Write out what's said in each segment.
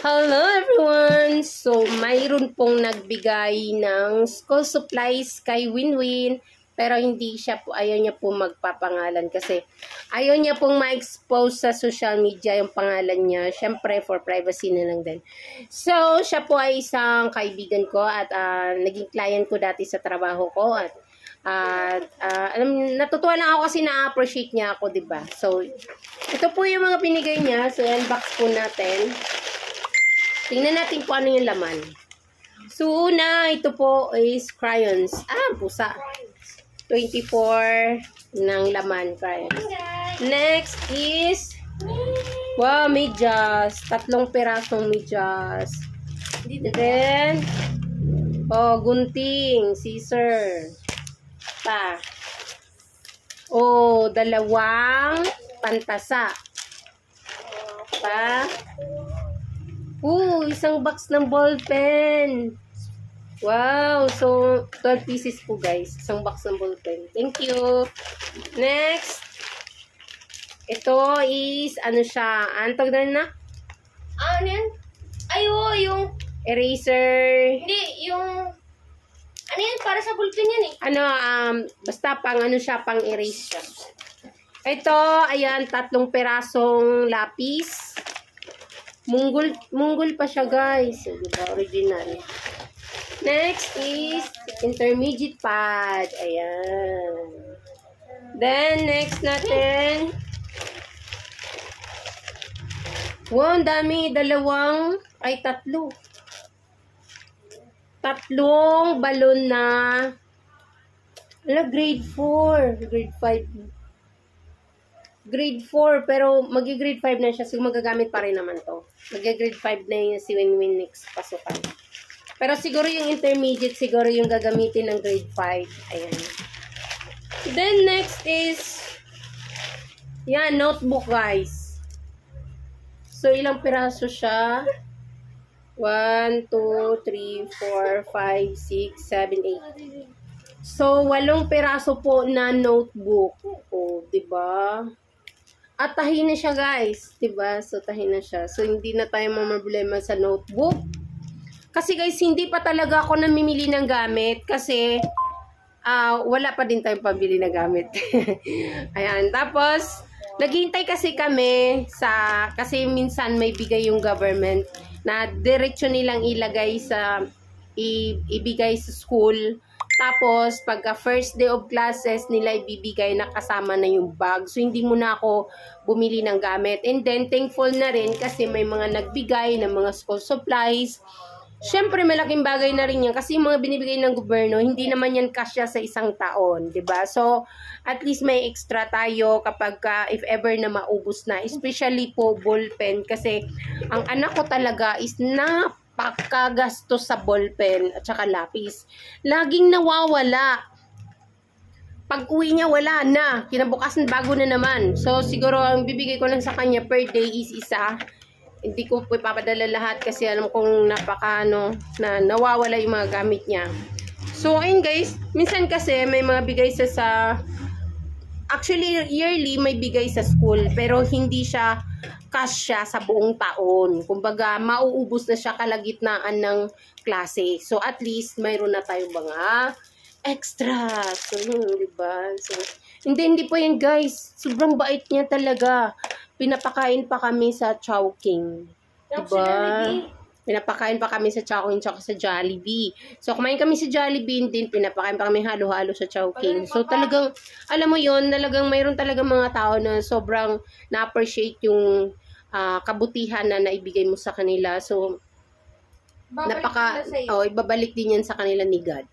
Hello everyone! So, mayroon pong nagbigay ng school supplies kay Winwin. Pero hindi siya po, ayaw niya po magpapangalan kasi ayaw niya pong ma-expose sa social media yung pangalan niya. Siyempre, for privacy na lang din. So, siya po ay isang kaibigan ko at naging client ko dati sa trabaho ko. At natutuwa lang ako kasi na-appreciate niya ako, diba? So, ito po yung mga binigay niya. So, unbox po natin. Tingnan natin kung ano yung laman. So, una, ito po is crayons. Pusa. 24 ng laman, crayons. Next is, wow, medyas. 3 pirasong medyas. Then, gunting, scissor. Dalawang pantasa. Isang box ng ball pen. Wow, so 12 pieces po guys. Isang box ng ball pen. Thank you. Next, ito is ano siya? Antog na? Ano yan? Yung eraser. hindi, ano yan? Para sa ballpen yan eh. Basta pang ano siya, pang erase siya. Ito, ayan, 3 pirasong lapis. Munggol pa siya guys. Diba? Original. Next is intermediate pad. Ayan. Then, next natin. Wow, ang dami. 3. Tatlong balon na grade 4. Grade 5. Grade 4, pero magi-grade 5 na siya. So, magagamit pa rin naman to. Magi-grade 5 na yung si Winwin next pasukan. Pero siguro yung intermediate, siguro yung gagamitin ng grade 5. Ayan. Then, next is, yan, notebook, guys. So, ilang piraso siya? 1, 2, 3, 4, 5, 6, 7, 8. So, 8 piraso po na notebook. Diba? At tahi na siya guys, 'di ba? So tahi na siya. So hindi na tayo mamroblema sa notebook. Kasi guys, hindi pa talaga ako namimili ng gamit kasi wala pa din tayong pabili na gamit. Ayan, tapos naghihintay kasi kami kasi minsan may bigay yung government na diretso nilang ibigay sa school. Tapos, pagka first day of classes, nila ibibigay na kasama na yung bag. So, hindi muna ako bumili ng gamit. And then, thankful na rin kasi may mga nagbigay ng mga school supplies. Siyempre, malaking bagay na rin yan kasi yung mga binibigay ng gobyerno, hindi naman yan kasya sa isang taon, 'di ba? So, at least may extra tayo kapag if ever na maubos na. Especially po ballpen kasi ang anak ko talaga is napakagastos sa ballpen at saka lapis. Laging nawawala. Pag uwi niya, wala na. Kinabukasan, bago na naman. So, siguro ang bibigay ko lang sa kanya per day is isa. Hindi ko po ipapadala lahat kasi alam kong na nawawala yung mga gamit niya. So, ayun guys. Minsan kasi may mga bigay actually, yearly may bigay sa school. Pero hindi siya kasya sa buong taon. Kumbaga, mauubos na siya kalagitnaan ng klase. So, at least, mayroon na tayong mga extra. So, diba? So, hindi po yan, guys. Sobrang bait niya talaga. Pinapakain pa kami sa Chowking. Diba? Pinapakain pa kami sa Chowking tsaka sa Jollibee. So, kumain kami sa Jollibee din. Pinapakain pa kami halo-halo sa Chowking. So, talagang, alam mo yon, talagang mayroon talagang mga tao na sobrang na-appreciate yung kabutihan na naibigay mo sa kanila. So, ibabalik din yan sa kanila ni God.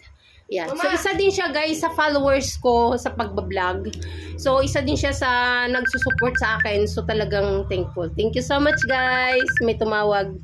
Yan. So, isa din siya guys sa followers ko sa pagbablog. So, isa din siya sa nagsusupport sa akin. So, talagang thankful. Thank you so much guys. May tumawag.